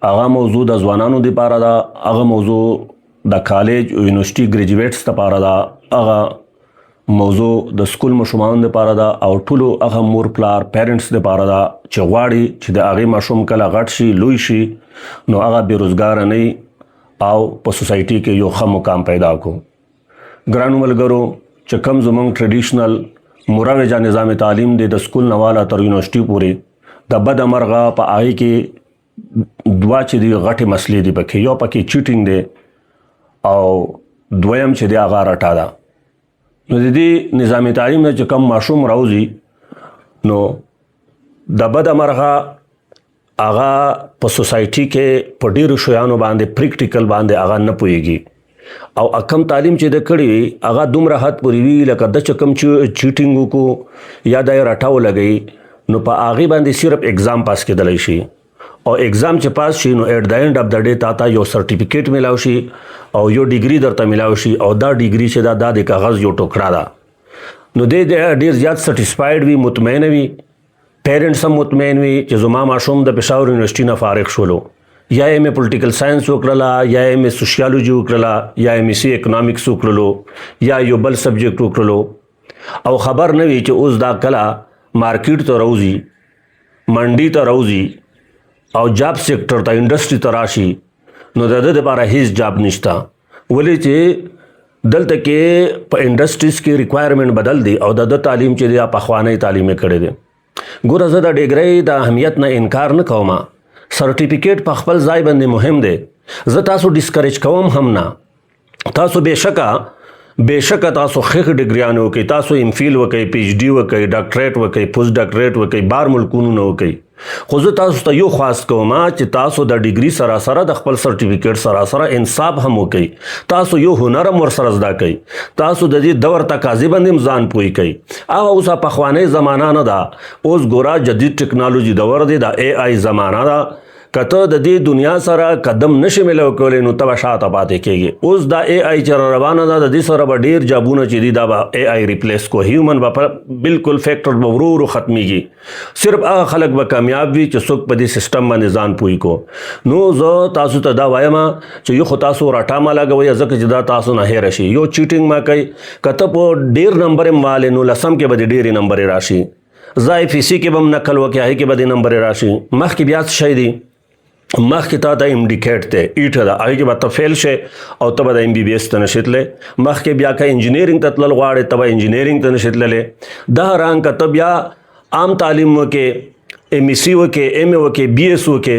هغه موضوع د ځوانانو لپاره ده، هغه موضوع د کالج او یونیورسيټي ګریجویټس لپاره ده، هغه موضوع د سکول ماشومانو لپاره ده او ټولو هغه مور پلار پیرنټس لپاره ده چې غواړي چې د هغې ماشوم کله غټ شي لوی شي نو هغه بېروزګاره نه وي او په سوسایټي کې یو ښه مقام پیدا کړو. ګرانو ملګرو چې کوم زموږ ټریډیشنل مروجه نظام تعلیم دی د سکول نه والا تر یونیورسيټي پورې د بده مرغه په هغې کې دوه چې دي غټې مسلې دي پکې، یو پکې چیټینګ دی او دویم چې دی هغه رټا ده. نو د دې نظام تعلیم نه چې کوم ماشوم راوځي نو د بده مرغه هغه په سوسایټي کې په ډیرو شیانو باندې پریکټیکل باندې هغه نه پوهیږي او کم تعلیم چې د کړي هغه دومره حد پورې وي لکه د چې کم چیټینګ وکړو یا د رټاو لګي نو په هغې باندې صرف اگزام پاس کېدلی شي او اگزام چې پاس شي نو ایٹ د اینډ اف د ډے تا ته یو سرټیفیکیټ میلاو شي او یو ډیګري درته میلاو شي او دا ډیګري چې دا د کاغذ یو ټوکړه ده نو د ډیر زیات سټیسفاید وي، مطمئن وي، پیرنټس هم مطمئن وي چې زما ماشوم د پېښور یونیورسيټي نه فارغ شولو، یا ایم اے پولیټیکل ساينس وکړله یا ایم اے سوشیالوجي وکړله یا ایم اے سی اکنامکس وکړلو یا یو بل سبجیکټ وکړلو او خبر نه وي چې اوس دا کله مارکیټ ته راوځي، منډي ته راوځي او جاب سیکټر ته انډسټري ته راشي نو د ده دپاره هیڅ جاب نشته، ولې چې دلته کې په انډسټریز کې ریکوایرمنټ بدل دی او د تعلیم چې دی پخوانی تعلیم یې کړی دی. ګوره زه د ډیګرۍ د اهمیت نه انکار نه کوم، سرټیفیکیټ په خپل ځای باندې مهم دی، زه تاسو ډسکریج کوم هم نه، تاسو بېشکه تاسو ښه ډګریانې وکئ، تاسو ایم فیل وکئ، پی ایچ ډي وکئ، ډاکټریټ وکئ، پوسټ ډاکټریټ وکئ، بار ملکونو نه وکئ، خو زه تاسو ته یو خواست کوم چې تاسو د ډیګري سره سره د خپل سرټیفیکیټ سره سره انصاف هم وکئ، تاسو یو هنر هم ورسره زده کئ، تاسو د دې دور تقاضې باندې هم ځان پوه کئ. هغه اوس پخوانی زمانه نه ده، اوس ګوره جدید ټکنالوژي دور دی، د اے آی زمانه ده، که ته د دې دنیا سره قدم نشي میلاو کولی نو ته به شاته پاتې کېږي. اوس دا اے آی چې روانه ده د دې سره به ډېر جابونه چې دي دا به اے آی ریپلیس کو، هیومن به بالکل فیکټر به ورو ورو ختمیږي، صرف هغه خلک به کامیاب وي چې څوک په دې سیسټم باندې ځان پوه کو. نو زه تاسو ته دا وایم چې یو خو تاسو راټا ما لګوئ ځکه چې دا تاسو نه هېره شي، یو چیټینګ ما کوي، که ته په ډېر نمبر یې والې نو لسم کې به دې ډېرې نمبرې راشي، ځای فیسي کې به هم نقل وکړې هغې کې به دې نمبرې راشي، مخکې بیا څه شی دی مخکې تا ته انډیکیټ دی ایټه ده هغې کې به ته فیل شي او ته به د ایم بی بي ایس ته نشي تللی، مخکې بیا که انجینیرینګ ته تلل غواړې ته به انجینیرینګ ته نشي تللی، دغه رنګ که ته بیا عام تعلیم وکې، ایم ای سی وکې، ایم اے وکې، بی ایس وکې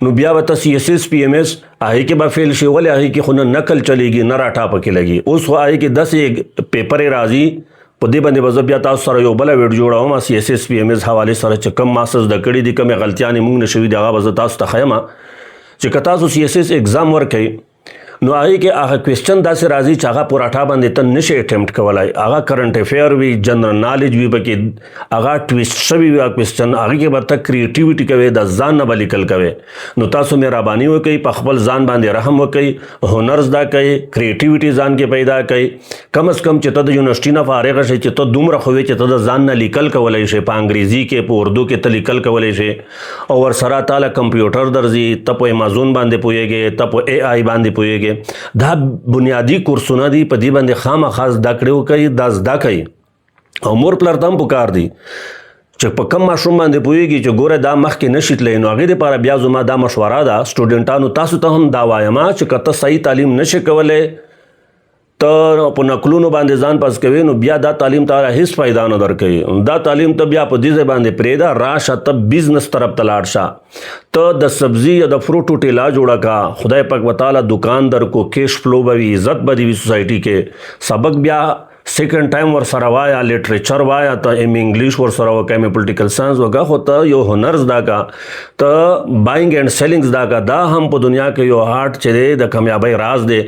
نو بیا به ته سی ایس ایس پی ایم ایس هغې کې به فیل شي، ولې هغې کې خو نه نقل چلیږي نه راټا پکې لګي. اوس خو هغې کې 10 پیپرې راځي، په دې باندې به زه بیا تاسو سره یو بله ویډیو جوړوم سی ایس ایس پی ایم ایس حوالې سره چې کوم ما څه زده کړي دي، کومې غلطیانې موږ نه شوي دي هغه به زه تاسو ته ښیم چې که تاسو سی ایس ایس اگزام ورکئ نو هغې کې هغه کوېسچن داسې راځي چې هغه په راټا باندې ته نشئ اټمپټ کولی، هغه کرنټ افیر وي، جنرل نالج وي پکې، هغه ټویسټ شوي وي هغه کوېسچن، هغې کې به ته کریټیویټي کوې، د ځان نه به لیکل کوې. نو تاسو مهرباني وکئ، په خپل ځان باندې رحم وکئ، هنر زده کئ، کریټیویټي ځان کې پیدا کئ، کم از کم چې ته د یونیورسټي نه فارغه شئ چې ته دومره خو وې چې ته د ځان نه لیکل کولی شې، په انګریزي کې په اردو کې ته لیکل کولی شې او ورسره تاله کمپیوټر درځي، ته په امازون باندې پوهېږې، ته په اے آی باندې پوهېږې، دا بنیادی کورسونه دي، په دې باندې خامخا زده کړې وکړئ، دا زده کوئ او مور پلار ته هم پکار دی چې په کم ماشوم باندې پوهېږي چې ګوره دا مخکې نشي تللی نو هغې دپاره بیا زما دا مشوره ده سټوډنټانو تاسو ته هم دا وایم چې که ته صحیح تعلیم نشي کولی، ته په نقلونو باندې ځان پاس کوې نو بیا دا تعلیم تعالی هیڅ فایده نه درکوي، دا تعلیم ته بیا په دې ځای باندې پرېږده، راشه ته بزنس طرف ته لاړ شه، ته د سبزي یا د فروټو ټیلا جوړه کا، خدای پاک به تعالی دکان درکو، کیش فلو به وي، عزت به دې وي سوسایټي کې، سبق بیا سیکنډ ټایم ورسره وایه، لیټریچر وایه، ته ایم انګلیش ورسره وکړه، ایم پولیټیکل ساینس وکړه، خو ته یو هنر زده کا، ته بایینګ اینډ سیلینګ زده کا، دا هم په دنیا کې یو هارډ چې دی د کامیابۍ راز دی.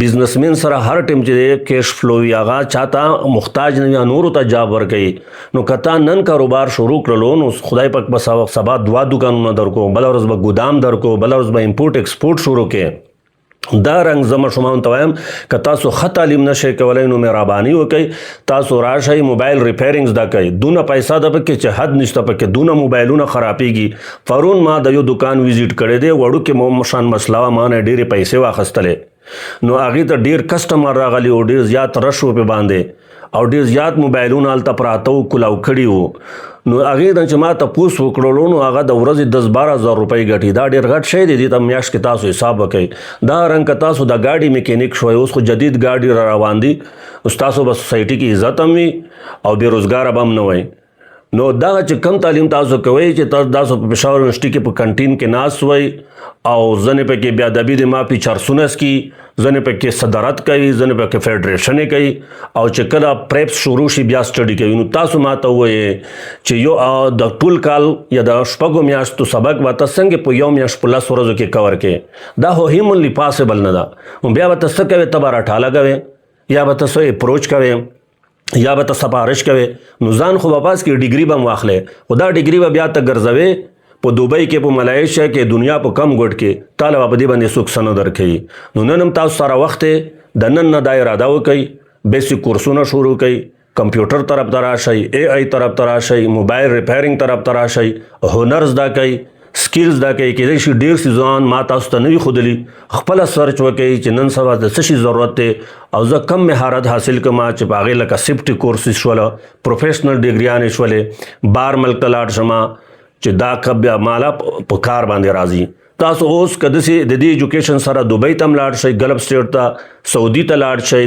بزنسمین سره هر ټیم چې کیش فلو وي هغه چاته محتاج نه وي، نورو ته جاب ورکوي. نو که تا نن کاروبار شروع کړلو نو خدای پاک به سبا 2 دکانونه درکو، بله ورځ به ګودام درکو، بله ورځ به امپورټ ایکسپورټ شروع کړې. دا رنګ زما شومان ته وایم که تاسو ښه تعلیم نشئ کولی نو مهرباني وکئ تاسو راشئ موبایل ریپیرنګ زده کوئ دونه پیسه ده پکې چې حد نشته پکې دونه موبایلونه خرابېږي پرون ما د یو دکان ویزیټ کړی دی وړوکې مشان مسله وه ما نه ډېرې پیسې واخیستلې نو هغې ته ډېر کسټمر راغلي او ډېر زیات رش و پې باندې او ډېر زیات موبایلونه هلته پراته و کلاو کړي وو نو هغې نه چې ما تپوس وکړلو نو هغه د ورځې 10-12 روپۍ ګټي دا ډېر غټ شی دی دې ته میاشت کې تاسو حساب وکئ دا رنګ که تاسو د ګاډي میکینیک شوئ اوس خو جدید ګاډي را روان دي اوس تاسو به سوسایټي کې عزت هم وي او بېروزګاره به هم نه وئ نو دغه چې کم تعلیم تاسو کوئ چې تاسو په پېښور یونیورسټي کې په کنټین کې ناست وئ او ځنې پکې بیا ادبي د مافي چرسونه څکي ځنې پکې صدارت کوي ځنې پکې فیډریشنې کوي او چې کله پریپس شروع شي بیا سټډي کوي نو تاسو ماته ووایئ چې یو د ټول کال یا د شپږو میاشتو سبق به ته څنګه په یو میاشت په 10 ورځو کې کور کې دا خو هیمنلی پاسبل نه ده نو بیا به ته څه کوې ته به راټاله کوې یا به ته څه اپروچ کوې یا به ته سپارش کوي نو ځان خو به پاس کې ډیګري به هم واخلې خو دا ډیګري به بیا ته ګرځوې په دوبۍ کې په ملایشیا کې دنیا په کم ګوټ کې تاله به په دې باندې څوک څه نه درکوي نو نن هم تاسو سره وخت د نن نه دا اراده وکئ بیسیک کورسونه شروع کئ کمپیوټر طرف ته راشئ AI طرف ته راشئ موبایل ریپیرنګ طرف ته راشئ هنر زده کئ سکیلز دا کوي کېدای شي ډېر سیزان ما تاسو ته نه وي ښودلي خپله سرچ وکړئ چې نن سبا د څه شي ضرورت دی او زه کم مهارت حاصل کړم چې په هغې لکه سیفټي کورسز شوله پروفیشنل ډیګریانې شولې بار ملک ته لاړ شمه چې دا کب بیا مالا په کار باندې راځي تاسو اوس که داسې د دې ایجوکیشن سره دوبۍ ته هم لاړ شئ ګلف سټیټ ته سعودي ته لاړ شئ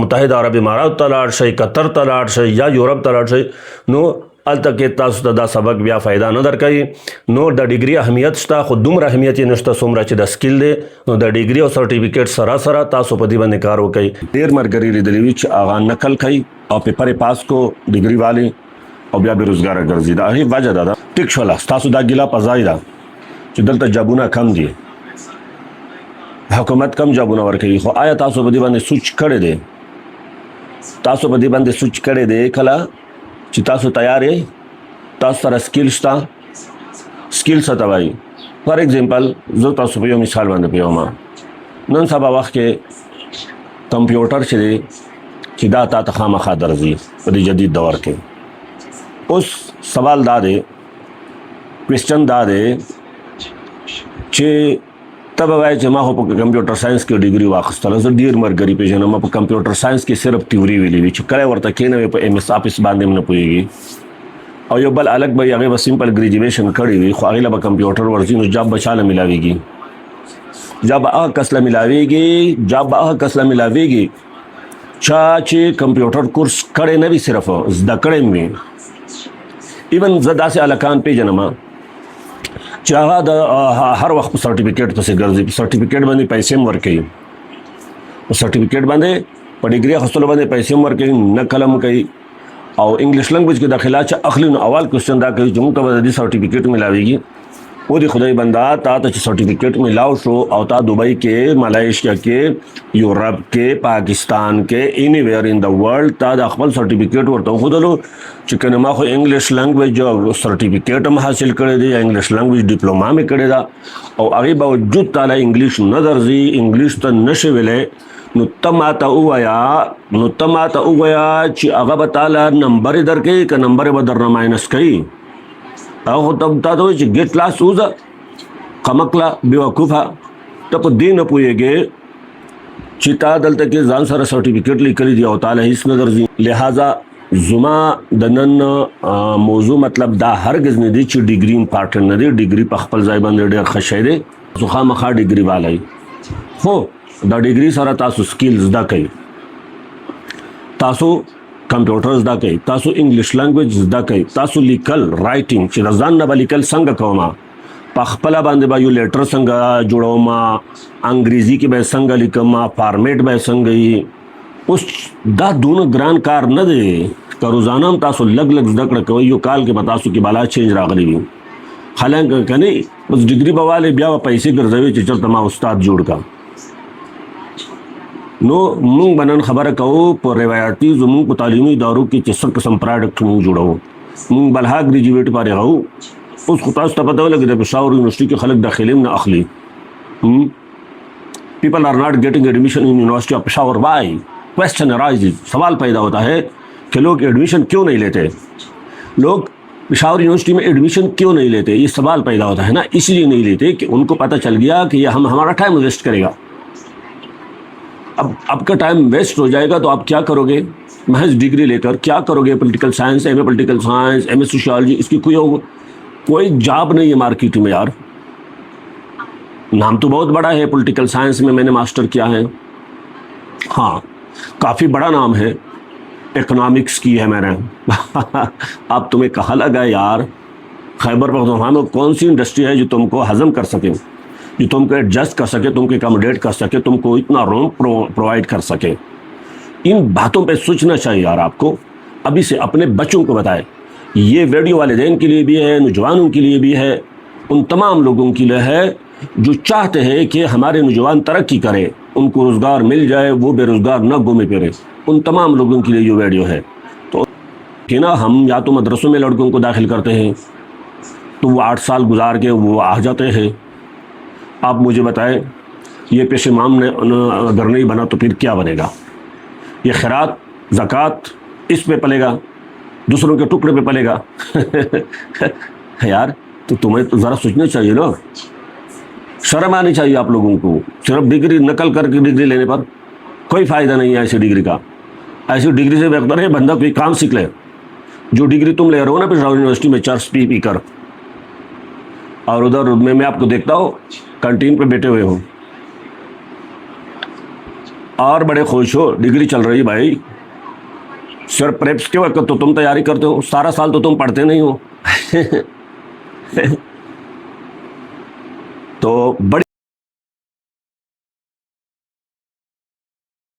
متحده عرب اماراتو ته لاړ شئ قطر ته لاړ شئ یا یورپ ته لاړ شئ نو هلته کې تاسو ته دا سبق بیا فایده نه درکوي نو د ډیګري اهمیت شته خو دومره اهمیت یې نشته څومره چې د سکیل دی نو د ډیګري او سرټیفیکیټ سره سره تاسو په دې باندې کار وکړئ ډېر ملګري لیدلي وي چې هغه نقل کوي او پیپر یې پاس کو ډیګري والي او بیا بېروزګاره ګرځي د هغې وجه دا ده ټیک شوله ستاسو دا ګیله په ځای ده چې دلته جابونه کم دي حکومت کم جابونه ورکوي خو آیا تاسو په دې باندې سوچ کړی دی تاسو په دې باندې سوچ کړی دی کله چې تاسو تیار یې تاسو سره سکیل شته سکیل څه ته وایي فار ایگزامپل زه تاسو په یو مثال باندې پوهوم نن سبا وخت کې کمپیوټر چې دی چې دا تا ته خامخا درځي په دې جدید دور کې اوس سوال دا دی کوېسچن دا دی چې ته به وایې چې ما خو په کمپیوټر ساینس کې ډیګري واخیستله زه ډېر ملګري پېژنم ما په کمپیوټر ساینس کې صرف تیوري ویلې وي چې کله ورته کښېنوې په MS آفس باندې هم نه پوهېږي او یو بل الګ به هغې به سمپل ګریجویشن کړی وي خو هغې له به کمپیوټر ورځي نو جاب به چا له میلاویږي جاب به هغه کس له میلاویږي چا چې کمپیوټر کورس کړی نه وي صرف زده کړی هم وي ایون زه داسې هلکان پېژنم چې هغه د هر وخت په سرټیفیکیټ پسې ګرځي په سرټیفیکیټ باندې پیسې هم ورکوي په سرټیفیکیټ باندې په ډیګري اخیستلو باندې پیسې هم ورکوي نقل هم کوي او انګلیش لنګویج کې داخله چې اخلي نو اول کوېسچن دا کوي چې موږ ته به د دې سرټیفیکیټ میلاویږي او د خدای بنده تا ته چې سرټیفیکیټ میلاو شو او تا دوبۍ کې ملایشیا کې یورپ کې پاکستان کې اینی ویر ان د ورلد تا د خپل سرټیفیکیټ ورته وښودلو چې کنه ما خو انګلیش لنګویج سرټیفیکیټ هم حاصل کړی دی انګلیش لنګویج ډیپلوما مې کړې ده او هغې باوجود تاله انګلیش نه درځي انګلیش ته نشي ویلی نو ته ماته ووایه چې هغه به تاله نمبر یې درکوي که نمبر یې به درنه ماینس کوي هغه خو ته ته وایي چې ګیټ لاس ووځه قمقله بېوقوفه ته په دې نه پوهېږې چې تا دلته کې ځان سره سرټیفیکیټ لیکلی دی او تاله هېڅ نه درځي لہذا زما د نن موضوع مطلب دا هرګز نه دی چې ډیګري امپارټنټ نه دی ډیګري په خپل ځای باندې ډېر ښه شی دی تاسو خامخا ډیګري والی خو دا ډیګري سره تاسو سکیل زده کوئ تاسو کمپیوټر زده کوئ تاسو انګلیش لنګویج زده کوئ تاسو لیکل رایټینګ چې د ځان نه به لیکل څنګه کوم په خپله باندې به یو لیټر څنګه جوړوم انګریزي کې به څنګه لیکم فارمیټ به څنګه وي اوس دا دونه ګران کار نه دی که روزانه هم تاسو لږ لږ زده کړه کوئ یو کال کې به تاسو کې بالا چینج راغلی وي حالانکه که نه بس ډیګري به والی بیا به پیسې ګرځوي چې چېرته ما استاد جوړ کا نو موږ به نن خبره کوو په روایتي زموږ په تعلیمي ادارو کې چې څه قسم پراډکټ موږ جوړوو موږ بلها ګریجویټ فارغ وو اوس خو تاسو ته پته ولګي د پېښور یونیورسټي کې خلک داخلي هم نه اخلي people are not getting admission in University of Peshawar. Why? Question arises. سوال پیدا ہوتا ہے کہ لوگ ایڈمیشن کیوں نہیں لیتے, لوگ پشاور یونیورسٹی میں ایڈمیشن کیوں نہیں لیتے, یہ سوال پیدا ہوتا ہے نا. اس لیے نہیں لیتے کہ ان کو پتہ چل گیا کہ یہ ہمارا ٹائم ویسٹ کرے گا. اب کا ٹائم ویسٹ ہو جائے گا تو آپ کیا کرو گے؟ محض ڈگری لے کر کیا کرو گے؟ پولیٹیکل سائنس, ایم اے پولیٹیکل سائنس, ایم اے سوشیالوجی, اس کی کوئی جاب نہیں ہے مارکیٹ میں یار. نام تو بہت بڑا ہے, پولیٹیکل سائنس میں نے ماسٹر کیا ہے, ہاں کافی بڑا نام ہے. اکنامکس کی ہے میں نے. اب تمہیں کہاں لگا یار خیبر پختونخوا میں کون سی انڈسٹری ہے جو تم کو ہضم کر سکے, جو تم کو ایڈجسٹ کر سکے, تم کو اکاموڈیٹ کر سکے, تم کو اتنا روم پرووائڈ کر سکے؟ ان باتوں پہ سوچنا چاہیے یار آپ کو. ابھی سے اپنے بچوں کو بتائیں. یہ ویڈیو والدین کے لیے بھی ہے, نوجوانوں کے لیے بھی ہے, ان تمام لوگوں کے لیے ہے جو چاہتے ہیں کہ ہمارے نوجوان ترقی کرے, ان کو روزگار مل جائے, وہ بے روزگار نہ گھومے پھرے. ان تمام لوگوں کے لیے یہ ویڈیو ہے. تو کہ نا ہم یا تو مدرسوں میں لڑکوں کو داخل کرتے ہیں تو وہ 8 سال گزار کے وہ آ جاتے ہیں. آپ مجھے بتائیں یہ پیش امام نے اگر نہیں بنا تو پھر کیا بنے گا؟ یہ خیرات زکوٰۃ اس پہ پلے گا, دوسروں کے ٹکڑے پہ پلے گا. یار تو تمہیں تو ذرا سوچنا چاہیے نا. شرم آنی چاہیے آپ لوگوں کو. صرف ڈگری نقل کر کے ڈگری لینے پر کوئی فائدہ نہیں ہے ایسی ڈگری کا. ایسی ڈگری سے بہتر ہے بندہ کوئی کام سیکھ لے. جو ڈگری تم لے رہے ہو نا پشاور یونیورسٹی میں چرس پی کر, اور ادھر میں آپ کو دیکھتا ہوں کینٹین پہ بیٹھے ہوئے ہوں اور بڑے خوش ہو ڈگری چل رہی بھائی. صرف پریپس کے وقت تو تم تیاری کرتے ہو, سارا سال تو تم پڑھتے نہیں ہو. تو بڑی